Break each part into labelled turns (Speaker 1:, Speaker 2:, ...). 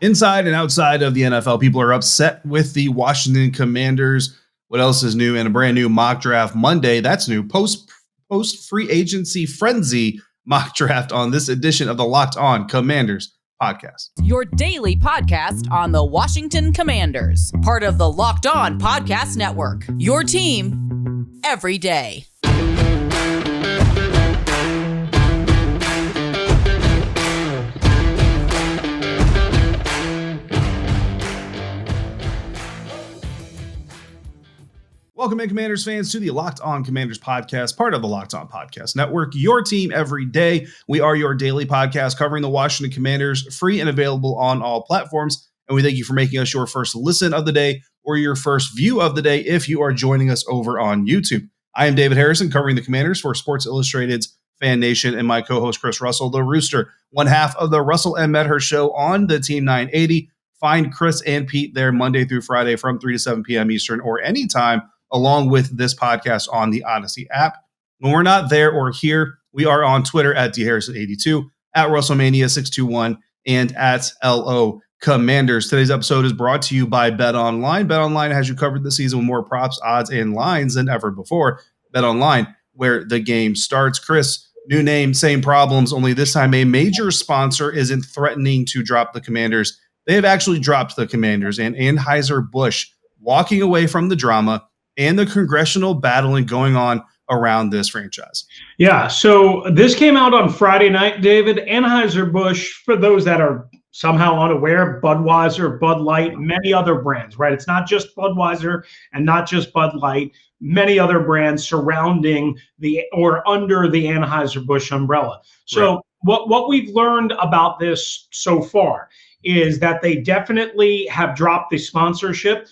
Speaker 1: Inside and outside of the NFL, people are upset with the Washington Commanders. What else is new? And a brand new mock draft Monday. That's new. Post free agency frenzy mock draft on this edition of the Locked On Commanders podcast.
Speaker 2: Your daily podcast on the Washington Commanders. Part of the Locked On Podcast Network. Your team every day.
Speaker 1: Welcome in, Commanders fans, to the Locked On Commanders podcast, part of the Locked On Podcast Network, your team every day. We are your daily podcast covering the Washington Commanders, free and available on all platforms. And we thank you for making us your first listen of the day or your first view of the day if you are joining us over on YouTube. I am David Harrison, covering the Commanders for Sports Illustrated's Fan Nation, and my co-host Chris Russell, the Rooster, one half of the Russell and Medhurst show on the Team 980. Find Chris and Pete there Monday through Friday from 3 to 7 p.m. Eastern or anytime, along with this podcast on the Audacy app. When we're not there or here, we are on Twitter at DHarrison82, at WrestleMania621, and at LO Commanders. Today's episode is brought to you by BetOnline. BetOnline has you covered this season with more props, odds, and lines than ever before. BetOnline, where the game starts. Chris, new name, same problems, only this time a major sponsor isn't threatening to drop the Commanders. They have actually dropped the Commanders, and Anheuser-Busch walking away from the drama and the congressional battling going on around this franchise.
Speaker 3: Yeah, so this came out on Friday night, David. Anheuser-Busch, for those that are somehow unaware, Budweiser, Bud Light, many other brands, right? It's not just Budweiser and not just Bud Light, many other brands surrounding the or under the Anheuser-Busch umbrella. So right. What we've learned about this so far is that they definitely have dropped the sponsorship.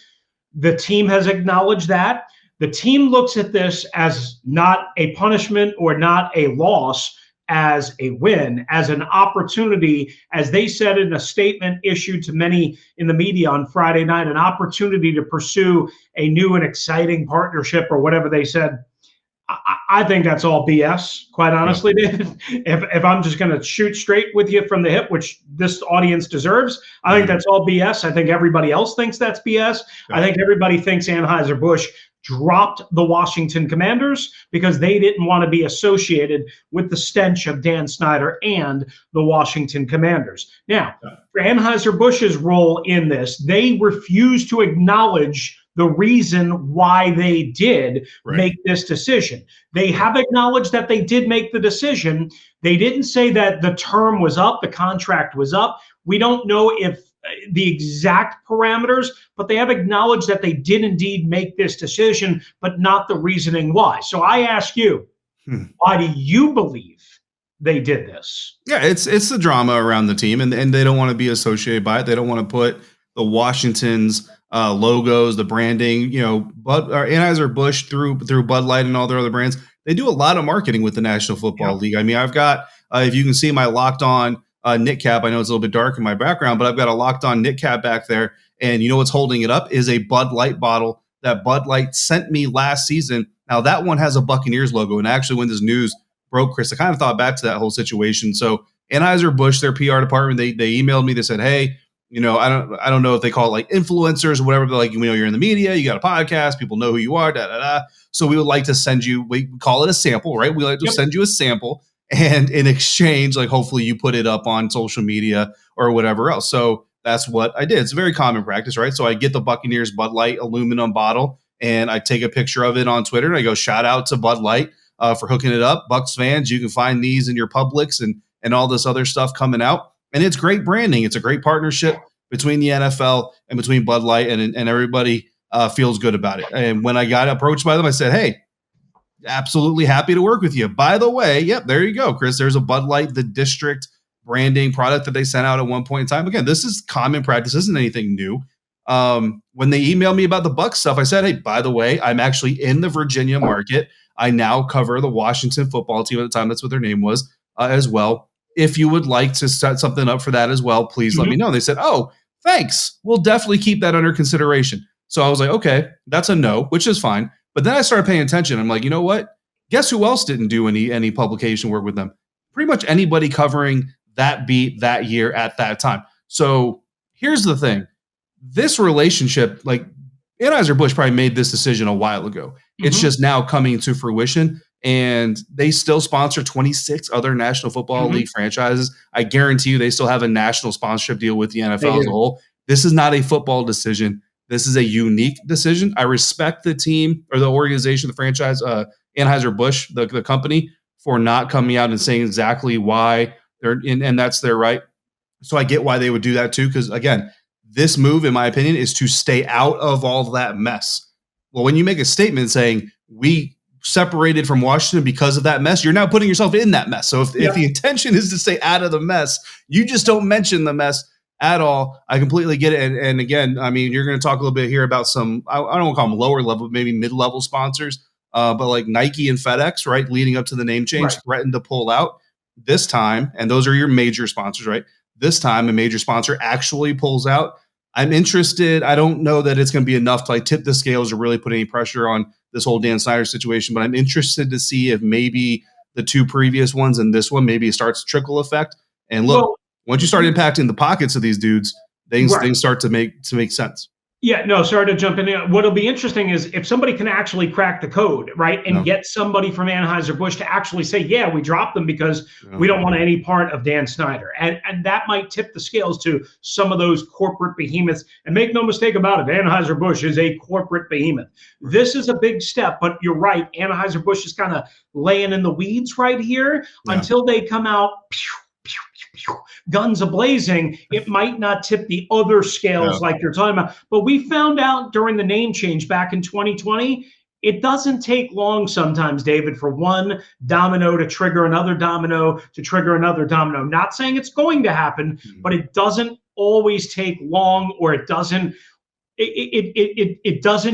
Speaker 3: The team has acknowledged that. The team looks at this as not a punishment or not a loss, as a win, as an opportunity, as they said in a statement issued to many in the media on Friday night, an opportunity to pursue a new and exciting partnership or whatever they said. I think that's all BS, quite honestly, David. If I'm just going to shoot straight with you from the hip, which this audience deserves, I think that's all BS. I think everybody else thinks that's BS. I think everybody thinks Anheuser-Busch dropped the Washington Commanders because they didn't want to be associated with the stench of Dan Snyder and the Washington Commanders. Now, for Anheuser-Busch's role in this, they refuse to acknowledge the reason why they did make this decision. They have acknowledged that they did make the decision. They didn't say that the term was up, the contract was up. We don't know if the exact parameters, but they have acknowledged that they did indeed make this decision, but not the reasoning why. So I ask you, why do you believe they did this?
Speaker 1: Yeah, it's the drama around the team, and they don't want to be associated by it. They don't want to put the Washington's logos, the branding, Anheuser-Busch through Bud Light and all their other brands. They do a lot of marketing with the National Football League. I mean, I've got, if you can see my Locked On knit cap, I know it's a little bit dark in my background, but I've got a Locked On knit cap back there. And you know what's holding it up is a Bud Light bottle that Bud Light sent me last season. Now that one has a Buccaneers logo. And actually when this news broke, Chris, I kind of thought back to that whole situation. So Anheuser-Busch, their PR department, they emailed me. They said, hey, I don't know if they call it like influencers or whatever, but like, you're in the media, you got a podcast, people know who you are, So we would like to send you, we call it a sample, right? We like to send you a sample, and in exchange, like hopefully you put it up on social media or whatever else. So that's what I did. It's a very common practice, right? So I get the Buccaneers Bud Light aluminum bottle and I take a picture of it on Twitter and I go, shout out to Bud Light for hooking it up. Bucs fans, you can find these in your Publix and all this other stuff coming out. And it's great branding. It's a great partnership between the NFL and between Bud Light, and everybody feels good about it. And when I got approached by them, I said, hey, absolutely happy to work with you. By the way, there you go, Chris. There's a Bud Light, the district branding product that they sent out at one point in time. Again, this is common practice. This isn't anything new. When they emailed me about the Bucs stuff, I said, hey, by the way, I'm actually in the Virginia market. I now cover the Washington football team at the time. That's what their name was as well. If you would like to set something up for that as well, please let me know. They said, oh, thanks. We'll definitely keep that under consideration. So I was like, okay, that's a no, which is fine. But then I started paying attention. I'm like, you know what? Guess who else didn't do any publication work with them? Pretty much anybody covering that beat that year at that time. So here's the thing. This relationship, like Anheuser-Busch probably made this decision a while ago. It's just now coming to fruition, and they still sponsor 26 other National Football League franchises. I guarantee you they still have a national sponsorship deal with the NFL as a whole. This is not a football decision. This is a unique decision. I respect the team or the organization, the franchise, Anheuser-Busch, the company, for not coming out and saying exactly why they're in, and that's their right. So I get why they would do that too, because again, this move, in my opinion, is to stay out of all of that mess. Well, when you make a statement saying we separated from Washington because of that mess, you're now putting yourself in that mess. So if the intention is to stay out of the mess, you just don't mention the mess at all. I completely get it. And again, I mean, you're going to talk a little bit here about some, I don't want to call them lower level, maybe mid-level sponsors, but like Nike and FedEx, right, leading up to the name change, threatened to pull out this time. And those are your major sponsors, right? This time, a major sponsor actually pulls out. I'm interested. I don't know that it's going to be enough to like tip the scales or really put any pressure on this whole Dan Snyder situation, but I'm interested to see if maybe the two previous ones and this one, maybe it starts to trickle effect. And look, once you start impacting the pockets of these dudes, things start to make sense.
Speaker 3: Yeah, no, sorry to jump in. What'll be interesting is if somebody can actually crack the code, right, and get somebody from Anheuser-Busch to actually say, yeah, we dropped them because we don't want any part of Dan Snyder. And that might tip the scales to some of those corporate behemoths. And make no mistake about it, Anheuser-Busch is a corporate behemoth. This is a big step, but you're right. Anheuser-Busch is kind of laying in the weeds right here until they come out guns a-blazing. It might not tip the other scales like you're talking about. But we found out during the name change back in 2020, it doesn't take long sometimes, David, for one domino to trigger another domino to trigger another domino. Not saying it's going to happen, but it doesn't always take long, or it doesn't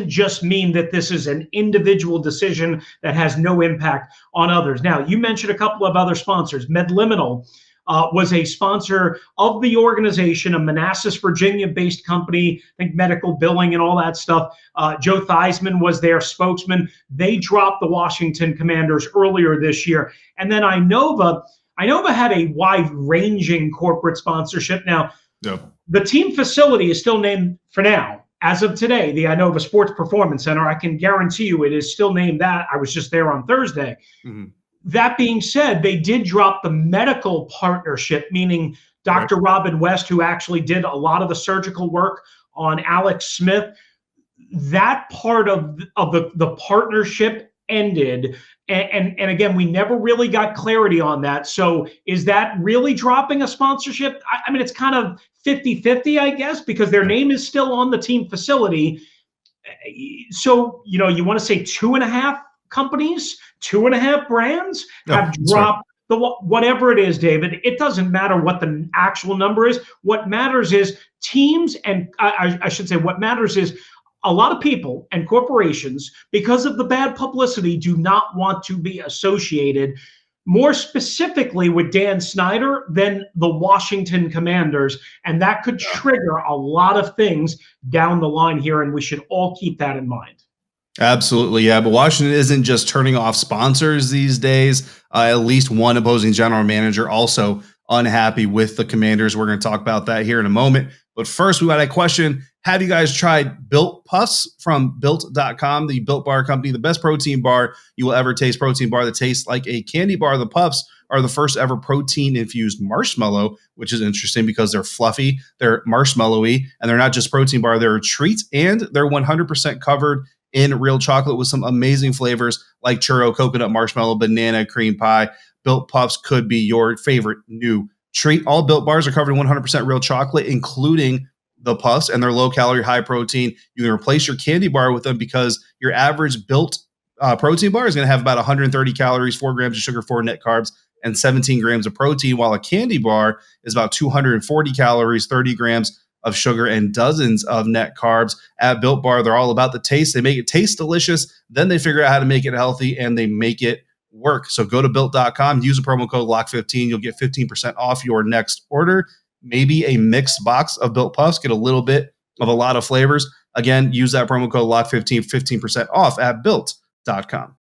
Speaker 3: just mean that this is an individual decision that has no impact on others. Now, you mentioned a couple of other sponsors. MedLiminal was a sponsor of the organization, a Manassas, Virginia-based company, I think medical billing and all that stuff. Joe Theismann was their spokesman. They dropped the Washington Commanders earlier this year. And then Inova had a wide-ranging corporate sponsorship. Now, the team facility is still named, for now, as of today, the Inova Sports Performance Center. I can guarantee you it is still named that. I was just there on Thursday. That being said, they did drop the medical partnership, meaning Dr. Robin West, who actually did a lot of the surgical work on Alex Smith. That part of the partnership ended. And again, we never really got clarity on that. So is that really dropping a sponsorship? I mean, it's kind of 50-50, I guess, because their name is still on the team facility. So, you want to say 2.5 companies, 2.5 brands have dropped whatever it is, David. It doesn't matter what the actual number is. What matters is teams, and I should say what matters is a lot of people and corporations, because of the bad publicity, do not want to be associated more specifically with Dan Snyder than the Washington Commanders. And that could trigger a lot of things down the line here, and we should all keep that in mind.
Speaker 1: Absolutely, yeah. But Washington isn't just turning off sponsors these days. At least one opposing general manager also unhappy with the Commanders. We're going to talk about that here in a moment. But first, we got a question. Have you guys tried Built Puffs from Built.com, the Built Bar company, the best protein bar you will ever taste, protein bar that tastes like a candy bar? The Puffs are the first ever protein-infused marshmallow, which is interesting because they're fluffy, they're marshmallowy, and they're not just protein bar, they're a treat, and they're 100% covered in real chocolate with some amazing flavors like churro, coconut, marshmallow, banana, cream pie. Built Puffs could be your favorite new treat. All Built bars are covered in 100% real chocolate, including the Puffs, and they're low calorie, high protein. You can replace your candy bar with them because your average Built protein bar is going to have about 130 calories, 4 grams of sugar, 4 net carbs, and 17 grams of protein, while a candy bar is about 240 calories, 30 grams of sugar, and dozens of net carbs. At Built Bar, they're all about the taste. They make it taste delicious. Then they figure out how to make it healthy, and they make it work. So go to Built.com, use the promo code LOCK15. You'll get 15% off your next order. Maybe a mixed box of Built Puffs. Get a little bit of a lot of flavors. Again, use that promo code LOCK15, 15% off at Built.com.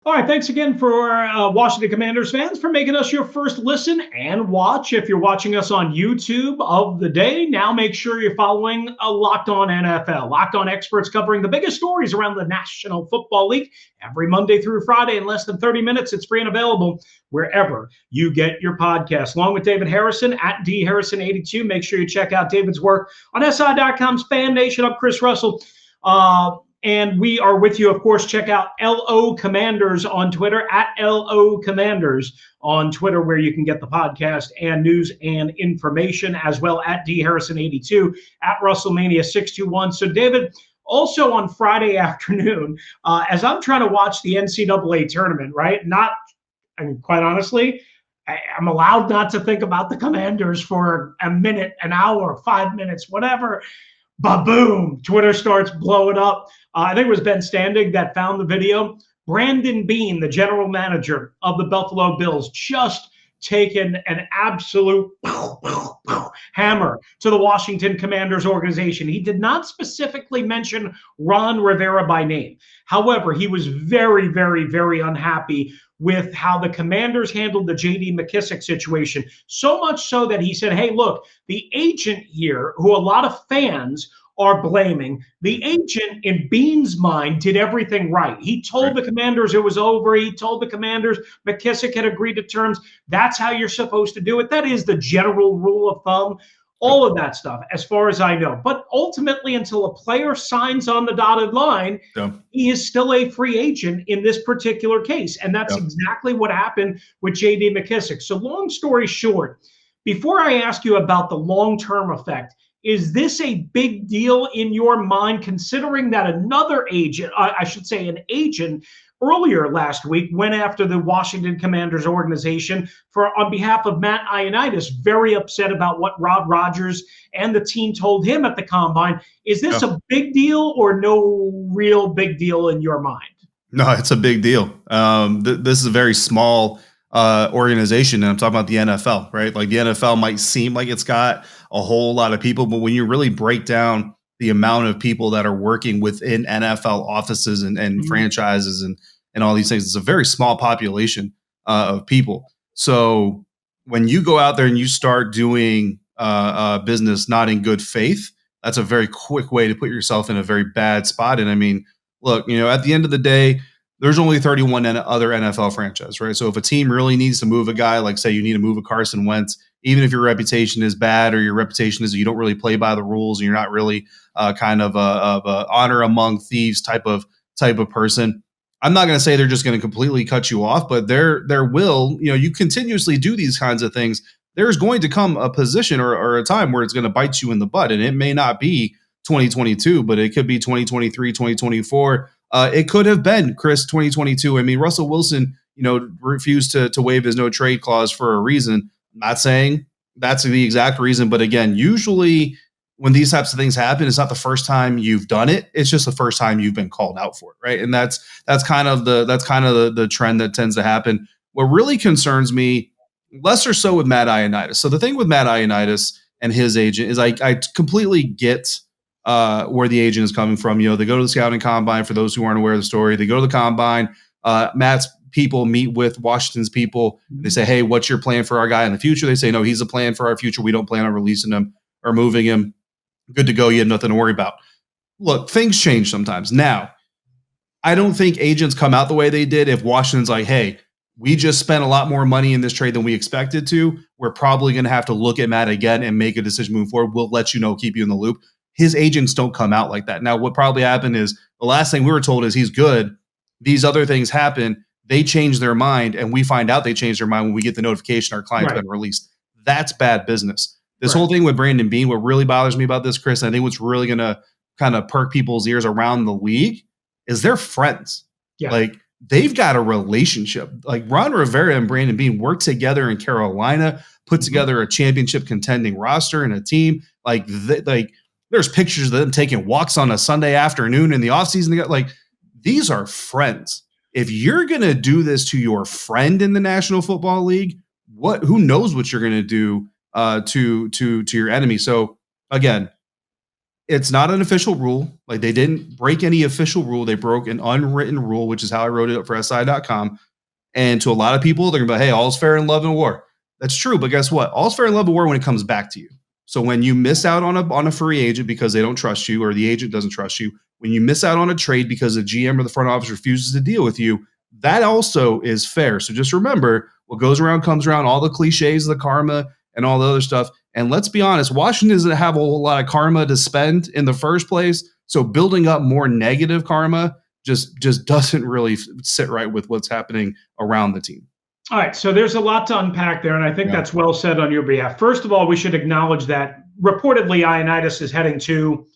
Speaker 3: All right, thanks again for Washington Commanders fans for making us your first listen and watch. If you're watching us on YouTube of the day, now make sure you're following Locked On NFL. Locked On experts covering the biggest stories around the National Football League every Monday through Friday in less than 30 minutes. It's free and available wherever you get your podcasts. Along with David Harrison at dharrison82. Make sure you check out David's work on SI.com's Fan Nation. I'm Chris Russell. And we are with you, of course. Check out LO Commanders on Twitter, at LO Commanders on Twitter, where you can get the podcast and news and information, as well at dharrison82, at WrestleMania621. So, David, also on Friday afternoon, as I'm trying to watch the NCAA tournament, right? Quite honestly, I'm allowed not to think about the Commanders for a minute, an hour, 5 minutes, whatever. Ba-boom, Twitter starts blowing up. I think it was Ben Standig that found the video. Brandon Beane, the general manager of the Buffalo Bills, just taken an absolute hammer to the Washington Commanders organization. He did not specifically mention Ron Rivera by name. However, he was very, very, very unhappy with how the Commanders handled the J.D. McKissic situation. So much so that he said, hey, look, the agent here, who a lot of fans are blaming, the agent in Beane's mind did everything right. He told the Commanders it was over. He told the Commanders McKissic had agreed to terms. That's how you're supposed to do it. That is the general rule of thumb. All of that stuff, as far as I know. But ultimately, until a player signs on the dotted line, he is still a free agent in this particular case. And that's exactly what happened with J.D. McKissic. So long story short, before I ask you about the long-term effect, is this a big deal in your mind, considering that another agent, I should say an agent, earlier last week went after the Washington Commanders organization on behalf of Matt Ioannidis, very upset about what Rob Rogers and the team told him at the Combine. Is this a big deal or no real big deal in your mind?
Speaker 1: No, it's a big deal. This is a very small organization, and I'm talking about the NFL, right? Like the NFL might seem like it's got a whole lot of people, but when you really break down the amount of people that are working within NFL offices and franchises and all these things, it's a very small population of people. So when you go out there and you start doing business not in good faith, that's a very quick way to put yourself in a very bad spot. And I mean, look, at the end of the day, there's only 31 other NFL franchises, right? So if a team really needs to move a guy, like say you need to move a Carson Wentz, even if your reputation is bad or your reputation is you don't really play by the rules and you're not really kind of a honor among thieves type of person, I'm not going to say they're just going to completely cut you off, but there will, you continuously do these kinds of things. There's going to come a position or a time where it's going to bite you in the butt, and it may not be 2022, but it could be 2023, 2024. It could have been, Chris, 2022. I mean, Russell Wilson, refused to waive his no trade clause for a reason. I'm not saying that's the exact reason, but again, usually when these types of things happen, it's not the first time you've done it. It's just the first time you've been called out for it, right? And that's kind of the trend that tends to happen. What really concerns me, less or so with Matt Ioannidis. So the thing with Matt Ioannidis and his agent is I completely get where the agent is coming from. They go to the scouting combine. For those who aren't aware of the story, they go to the combine. Matt's people meet with Washington's people. They say, hey, what's your plan for our guy in the future? They say, no, he's a plan for our future. We don't plan on releasing him or moving him. Good to go. You have nothing to worry about. Look, things change sometimes. Now, I don't think agents come out the way they did if Washington's like, hey, we just spent a lot more money in this trade than we expected to. We're probably going to have to look at Matt again and make a decision moving forward. We'll let you know, keep you in the loop. His agents don't come out like that. Now, what probably happened is the last thing we were told is he's good. These other things happen. They change their mind, and we find out they changed their mind when we get the notification our client's been released. That's bad business. This whole thing with Brandon Beane, what really bothers me about this, Chris, and I think what's really going to kind of perk people's ears around the league is they're friends. Yeah. Like, they've got a relationship. Like, Ron Rivera and Brandon Beane worked together in Carolina, put together a championship contending roster and a team. Like, there's pictures of them taking walks on a Sunday afternoon in the offseason. Like, these are friends. If you're going to do this to your friend in the National Football League, who knows what you're going to do to your enemy. So again, It's not an official rule. Like, they didn't break any official rule. They broke an unwritten rule, which is how I wrote it up for SI.com. And to a lot of people, they're going to be, hey, all's fair in love and war. That's true. But guess what? All's fair in love and war when it comes back to you. So when you miss out on a free agent because they don't trust you, or the agent doesn't trust you, when you miss out on a trade because the GM or the front office refuses to deal with you, that also is fair. So just remember, what goes around comes around, all the cliches, the karma, and all the other stuff. And let's be honest, Washington doesn't have a whole lot of karma to spend in the first place. So building up more negative karma just doesn't really sit right with what's happening around the team.
Speaker 3: All right, so there's a lot to unpack there, and I think that's well said on your behalf. First of all, we should acknowledge that reportedly Ioannidis is heading to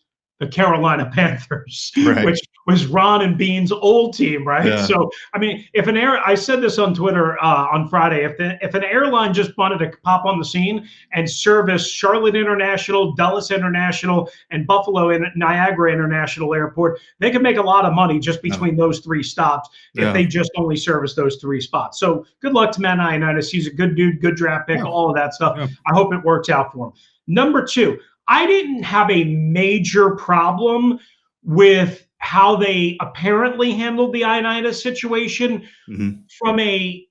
Speaker 3: the Carolina Panthers, which was Ron and Beane's old team, right? Yeah. So, I mean, I said this on Twitter on Friday, if an airline just wanted to pop on the scene and service Charlotte International, Dulles International, and Buffalo and Niagara International Airport, they could make a lot of money just between those three stops if they just only service those three spots. So good luck to Matt Ioannidis. He's a good dude, good draft pick, all of that stuff. Yeah. I hope it works out for him. Number two, I didn't have a major problem with how they apparently handled the Ioannidis situation from a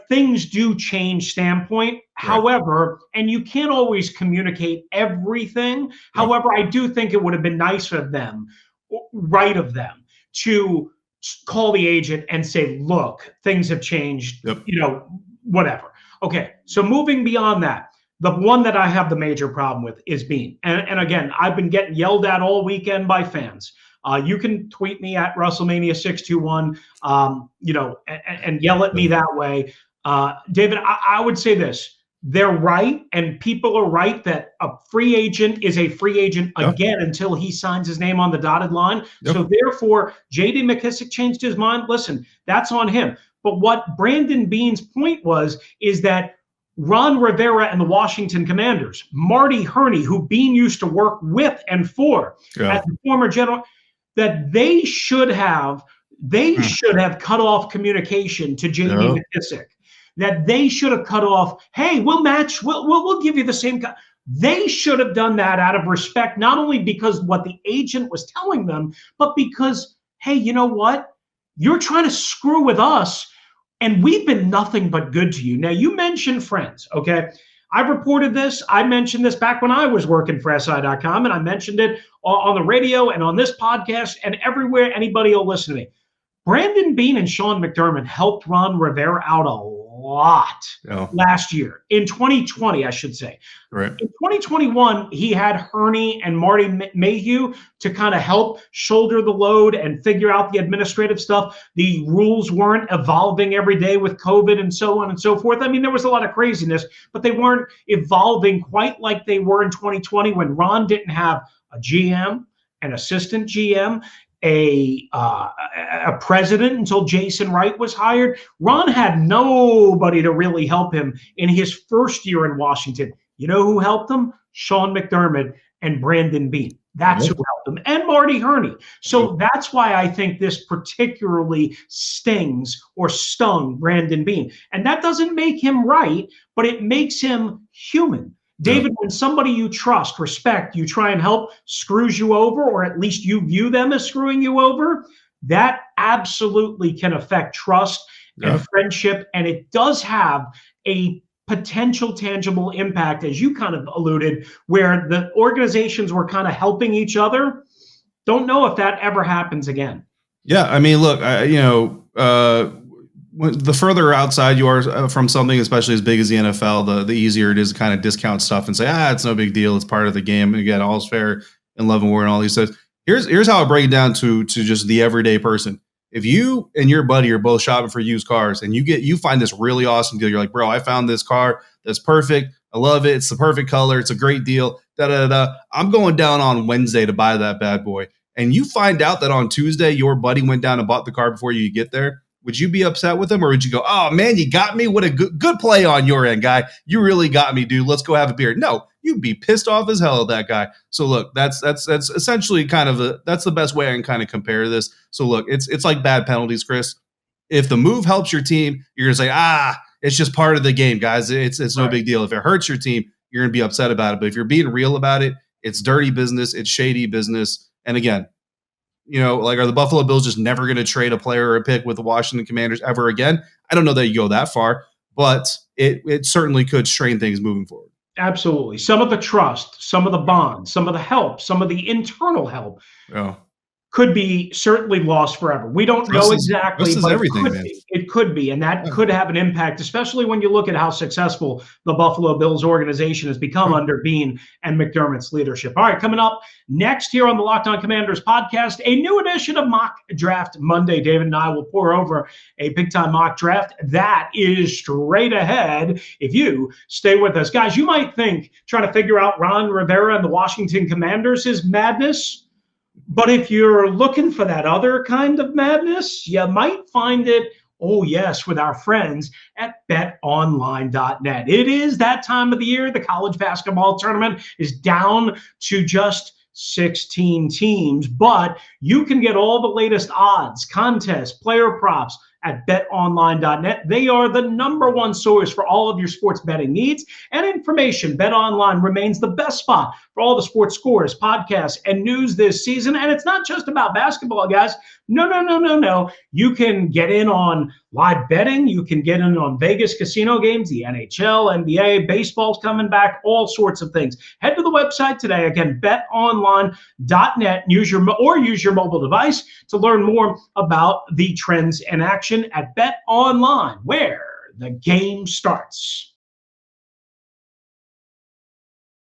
Speaker 3: things do change standpoint. Right. However, and you can't always communicate everything. Right. However, I do think it would have been nice of them to call the agent and say, look, things have changed, whatever. Okay, so moving beyond that, the one that I have the major problem with is Beane. And again, I've been getting yelled at all weekend by fans. You can tweet me at WrestleMania621, and yell at me that way. David, I would say this. They're right, and people are right that a free agent is a free agent again until he signs his name on the dotted line. Yep. So therefore, J.D. McKissick changed his mind. Listen, that's on him. But what Brandon Beane's point is that Ron Rivera and the Washington Commanders, Marty Herney, who Beane used to work with and for as the former general, that they should have cut off communication to J.D. McKissick. That they should have cut off, hey, we'll match, we'll give you the same. They should have done that out of respect, not only because what the agent was telling them, but because, hey, you know what? You're trying to screw with us, and we've been nothing but good to you. Now, you mentioned friends, okay? I've reported this. I mentioned this back when I was working for SI.com, and I mentioned it on the radio and on this podcast and everywhere anybody will listen to me. Brandon Beane and Sean McDermott helped Ron Rivera out a lot last year. In 2020, I should say. Right. In 2021, he had Herney and Marty Mayhew to kind of help shoulder the load and figure out the administrative stuff. The rules weren't evolving every day with COVID and so on and so forth. I mean, there was a lot of craziness, but they weren't evolving quite like they were in 2020 when Ron didn't have a GM, an assistant GM, a president until Jason Wright was hired. Ron had nobody to really help him in his first year in Washington. You know who helped him? Sean McDermott and Brandon Beane. That's who helped him, and Marty Herney. So that's why I think this particularly stung Brandon Beane. And that doesn't make him right, but it makes him human. David, when somebody you trust, respect, you try and help screws you over, or at least you view them as screwing you over, that absolutely can affect trust and friendship. And it does have a potential tangible impact, as you kind of alluded, where the organizations were kind of helping each other. Don't know if that ever happens again. Yeah,
Speaker 1: I mean, look, the further outside you are from something, especially as big as the NFL, the easier it is to kind of discount stuff and say, it's no big deal. It's part of the game. And again, all's fair in love and war and all these things. Here's how I break it down to just the everyday person. If you and your buddy are both shopping for used cars and you find this really awesome deal, you're like, bro, I found this car that's perfect. I love it. It's the perfect color. It's a great deal. I'm going down on Wednesday to buy that bad boy. And you find out that on Tuesday, your buddy went down and bought the car before you get there. Would you be upset with him, or would you go, oh, man, you got me? What a good play on your end, guy. You really got me, dude. Let's go have a beer. No, you'd be pissed off as hell at that guy. So, look, that's essentially that's the best way I can kind of compare this. So, look, it's like bad penalties, Chris. If the move helps your team, you're going to say, it's just part of the game, guys. It's no big deal. If it hurts your team, you're going to be upset about it. But if you're being real about it It's dirty business. It's shady business. And again, are the Buffalo Bills just never going to trade a player or a pick with the Washington Commanders ever again? I don't know that you go that far, but it certainly could strain things moving forward.
Speaker 3: Absolutely. Some of the trust, some of the bonds, some of the help, some of the internal help could be certainly lost forever. We don't know exactly, but it could be. And that could have an impact, especially when you look at how successful the Buffalo Bills organization has become under Beane and McDermott's leadership. All right, coming up next here on the Locked On Commanders podcast, a new edition of Mock Draft Monday. David and I will pour over a big-time mock draft that is straight ahead if you stay with us. Guys, you might think trying to figure out Ron Rivera and the Washington Commanders is madness. But if you're looking for that other kind of madness, you might find it, oh yes, with our friends at betonline.net. It is that time of the year. The college basketball tournament is down to just 16 teams, but you can get all the latest odds, contests, player props at betonline.net. They are the number one source for all of your sports betting needs and information. BetOnline remains the best spot for all the sports scores, podcasts, and news this season. And it's not just about basketball, guys. No. You can get in on live betting. You can get in on Vegas casino games, the NHL, NBA, baseball's coming back, all sorts of things. Head to the website today. Again, betonline.net. Use your mobile device to learn more about the trends in action at BetOnline, where the game starts.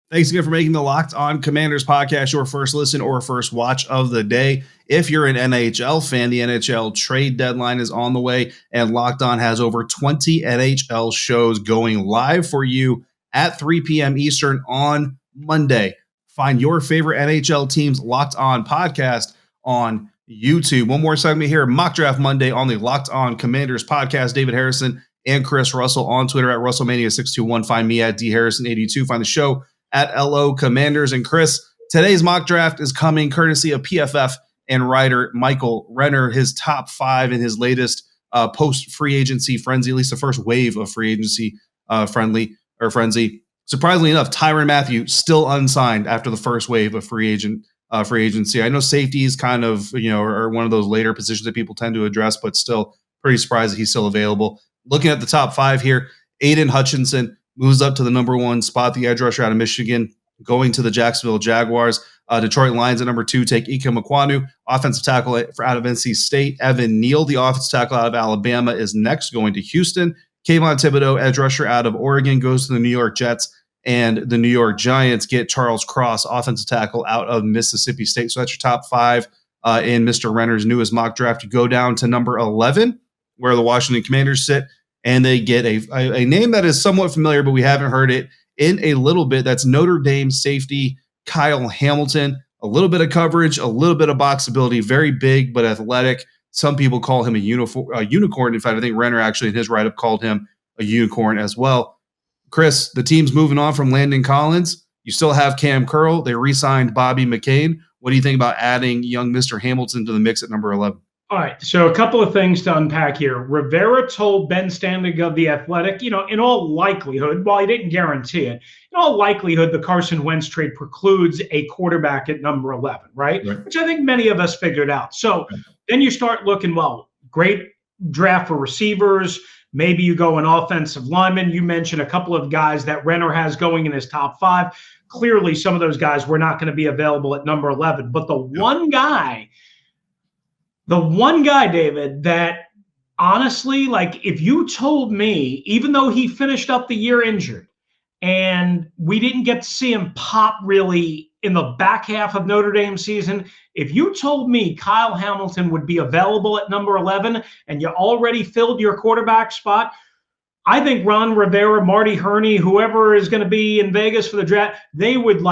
Speaker 1: Thanks again for making the Locked On Commanders podcast your first listen or first watch of the day. If you're an NHL fan, the NHL trade deadline is on the way, and Locked On has over 20 NHL shows going live for you at 3 p.m. Eastern on Monday. Find your favorite NHL teams Locked On podcast on YouTube. One more segment here, Mock Draft Monday on the Locked On Commanders podcast. David Harrison and Chris Russell on Twitter at RussellMania621. Find me at DHarrison82. Find the show at LO Commanders. And Chris, today's mock draft is coming courtesy of PFF and writer Michael Renner. His top 5 in his latest post-free agency frenzy, at least the first wave of free agency frenzy. Surprisingly enough, Tyrann Mathieu still unsigned after the first wave of free agency. I know safety is kind of, are one of those later positions that people tend to address, but still pretty surprised that he's still available. Looking at the top 5 here, Aiden Hutchinson moves up to the number 1 spot, the edge rusher out of Michigan, going to the Jacksonville Jaguars. Detroit Lions at number 2 take Ike Mekwonu. Offensive tackle out of NC State, Evan Neal. The offensive tackle out of Alabama is next, going to Houston. Kayvon Thibodeau, edge rusher out of Oregon, goes to the New York Jets. And the New York Giants get Charles Cross, offensive tackle out of Mississippi State. So that's your top 5 in Mr. Renner's newest mock draft. You go down to number 11, where the Washington Commanders sit. And they get a name that is somewhat familiar, but we haven't heard it in a little bit. That's Notre Dame safety Kyle Hamilton. A little bit of coverage, a little bit of boxability, very big but athletic. Some people call him a unicorn. In fact, I think Renner actually in his write-up called him a unicorn as well. Chris, the team's moving on from Landon Collins. You still have Cam Curl. They re-signed Bobby McCain. What do you think about adding young Mr. Hamilton to the mix at number 11?
Speaker 3: All right, so a couple of things to unpack here. Rivera told Ben Standig of The Athletic, in all likelihood, while he didn't guarantee it, in all likelihood, the Carson Wentz trade precludes a quarterback at number 11, right? Which I think many of us figured out. So then you start looking, great draft for receivers. Maybe you go an offensive lineman. You mentioned a couple of guys that Renner has going in his top 5. Clearly, some of those guys were not going to be available at number 11. But the one guy, David, that honestly, if you told me, even though he finished up the year injured and we didn't get to see him pop really in the back half of Notre Dame season, if you told me Kyle Hamilton would be available at number 11 and you already filled your quarterback spot, I think Ron Rivera, Marty Herney, whoever is going to be in Vegas for the draft, they would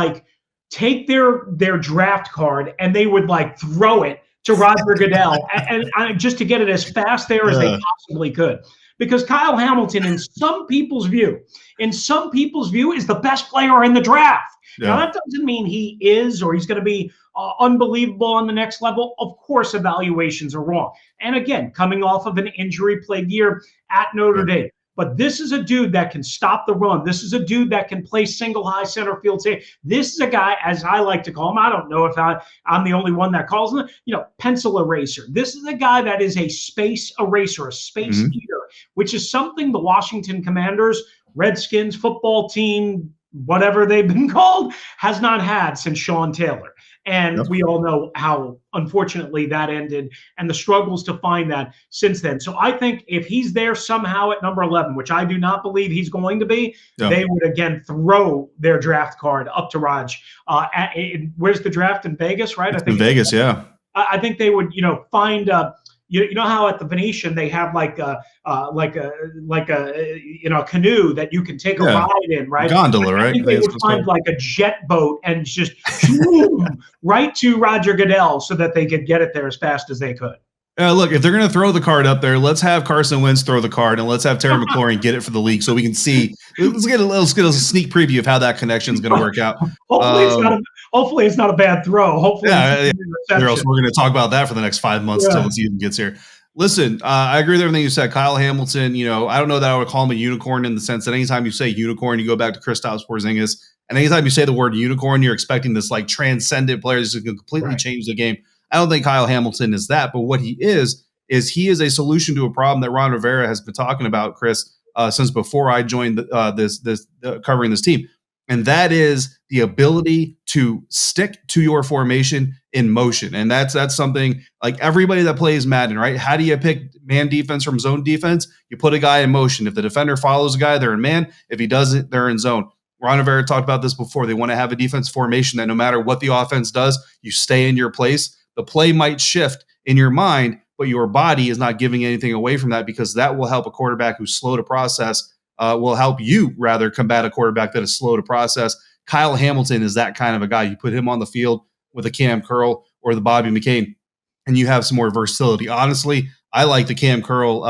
Speaker 3: take their draft card and they would
Speaker 1: throw it
Speaker 3: to Roger Goodell and just to get it as fast there as they possibly could. Because Kyle Hamilton, in some people's view, is the best player in the draft. Yeah. Now, that doesn't mean he is or he's going to be unbelievable on the next level. Of course, evaluations are wrong. And again, coming off of an injury-plagued year at Notre Dame. But this is a dude that can stop the run. This is a dude that can play single high center field. This is a guy, as I like to call him, I don't know if I'm the only one that calls him, pencil eraser. This is a guy that is a space eraser, a space eater, which is something the Washington Commanders, Redskins, football team, whatever they've been called, has not had since Sean Taylor. And we all know how, unfortunately, that ended and the struggles to find that since then. So I think if he's there somehow at number 11, which I do not believe he's going to be, they would, again, throw their draft card up to Raj. Where's the draft? In Vegas, right?
Speaker 1: I think in Vegas, yeah.
Speaker 3: I think they would, find you know how at the Venetian they have like a canoe that you can take a ride in, right?
Speaker 1: Gondola, right?
Speaker 3: I think they would find like a jet boat and just right to Roger Goodell so that they could get it there as fast as they could.
Speaker 1: Look, if they're going to throw the card up there, let's have Carson Wentz throw the card, and let's have Terry McLaurin get it for the league so we can see. Let's get a sneak preview of how that connection is going to work out.
Speaker 3: Hopefully, it's not a bad throw. Hopefully,
Speaker 1: or else we're going to talk about that for the next 5 months until the season gets here. Listen, I agree with everything you said. Kyle Hamilton, I don't know that I would call him a unicorn in the sense that anytime you say unicorn, you go back to Kristaps Porzingis, and anytime you say the word unicorn, you're expecting this like transcendent player who's going to completely change the game. I don't think Kyle Hamilton is that, but what he is he is a solution to a problem that Ron Rivera has been talking about, Chris, since before I joined covering this team. And that is the ability to stick to your formation in motion. And that's something like everybody that plays Madden, right? How do you pick man defense from zone defense? You put a guy in motion. If the defender follows a guy, they're in man. If he doesn't, they're in zone. Ron Rivera talked about this before. They want to have a defense formation that no matter what the offense does, you stay in your place. The play might shift in your mind, but your body is not giving anything away from that because that will help a quarterback who's slow to process, will help you rather combat a quarterback that is slow to process. Kyle Hamilton is that kind of a guy. You put him on the field with a Cam Curl or the Bobby McCain, and you have some more versatility. Honestly, I like the Cam Curl,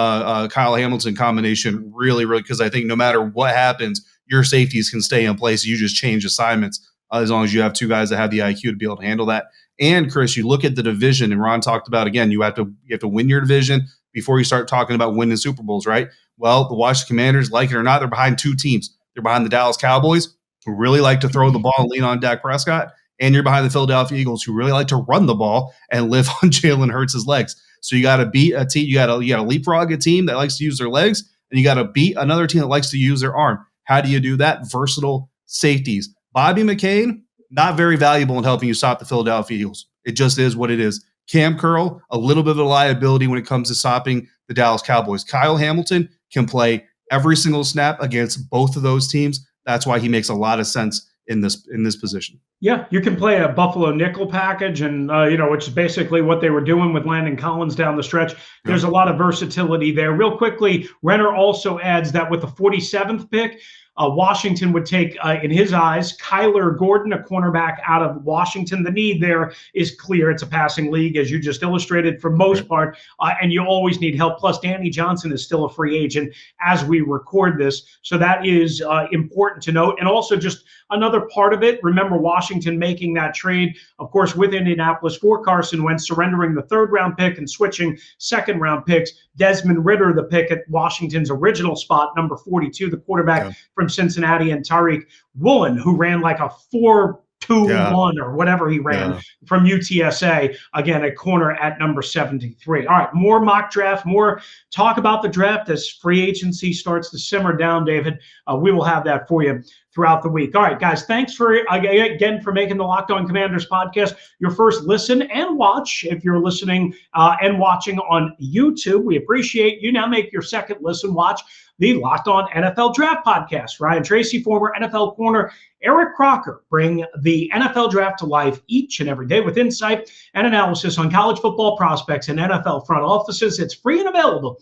Speaker 1: Kyle Hamilton combination really, really, because I think no matter what happens, your safeties can stay in place. You just change assignments as long as you have two guys that have the IQ to be able to handle that. And Chris, you look at the division, and Ron talked about, again, you have to win your division before you start talking about winning Super Bowls, right? Well, the Washington Commanders, like it or not, they're behind two teams. They're behind the Dallas Cowboys, who really like to throw the ball and lean on Dak Prescott, and you're behind the Philadelphia Eagles, who really like to run the ball and live on Jalen Hurts' legs. So you got to beat a team. You got to leapfrog a team that likes to use their legs, and you got to beat another team that likes to use their arm. How do you do that? Versatile safeties. Bobby McCain, not very valuable in helping you stop the Philadelphia Eagles. It just is what it is. Cam Curl, a little bit of a liability when it comes to stopping the Dallas Cowboys. Kyle Hamilton can play every single snap against both of those teams. That's why he makes a lot of sense in this position.
Speaker 3: Yeah, you can play a Buffalo nickel package, and which is basically what they were doing with Landon Collins down the stretch. There's a lot of versatility there. Real quickly, Renner also adds that with the 47th pick, Washington would take, in his eyes, Kyler Gordon, a cornerback out of Washington. The need there is clear. It's a passing league, as you just illustrated, for most part, and you always need help. Plus, Danny Johnson is still a free agent as we record this, so that is important to note. And also just another part of it, remember Washington making that trade, of course, with Indianapolis for Carson Wentz, surrendering the third-round pick and switching second-round picks. Desmond Ridder, the pick at Washington's original spot, number 42, the quarterback from Cincinnati, and Tariq Woolen, who ran like a 4.21 or whatever he ran from UTSA, again, a corner at number 73. All right, more mock draft, more talk about the draft as free agency starts to simmer down, David. We will have that for you throughout the week. All right, guys, thanks for making the Locked On Commanders podcast your first listen and watch. If you're listening and watching on YouTube, we appreciate you. Now make your second listen, watch the Locked On NFL Draft podcast. Ryan Tracy, former NFL corner, Eric Crocker bring the NFL Draft to life each and every day with insight and analysis on college football prospects and NFL front offices. It's free and available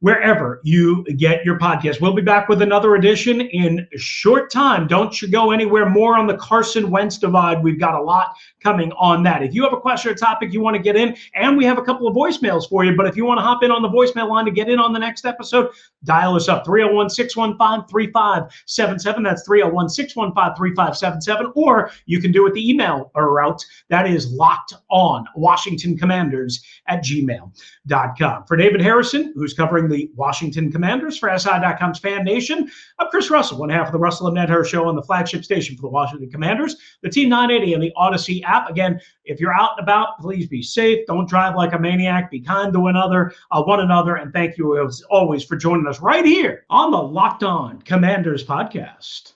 Speaker 3: wherever you get your podcast. We'll be back with another edition in a short time. Don't you go anywhere. More on the Carson Wentz divide. We've got a lot coming on that. If you have a question or topic you want to get in, and we have a couple of voicemails for you, but if you want to hop in on the voicemail line to get in on the next episode, dial us up, 301-615-3577. That's 301-615-3577. Or you can do it the email route. That is LockedOnWashingtonCommanders@gmail.com. For David Harrison, who's covering covering the Washington Commanders for SI.com's Fan Nation. I'm Chris Russell, one half of the Russell and Medhurst show on the flagship station for the Washington Commanders, the Team 980 and the Audacy app. Again, if you're out and about, please be safe. Don't drive like a maniac. Be kind to one another. And thank you as always for joining us right here on the Locked On Commanders podcast.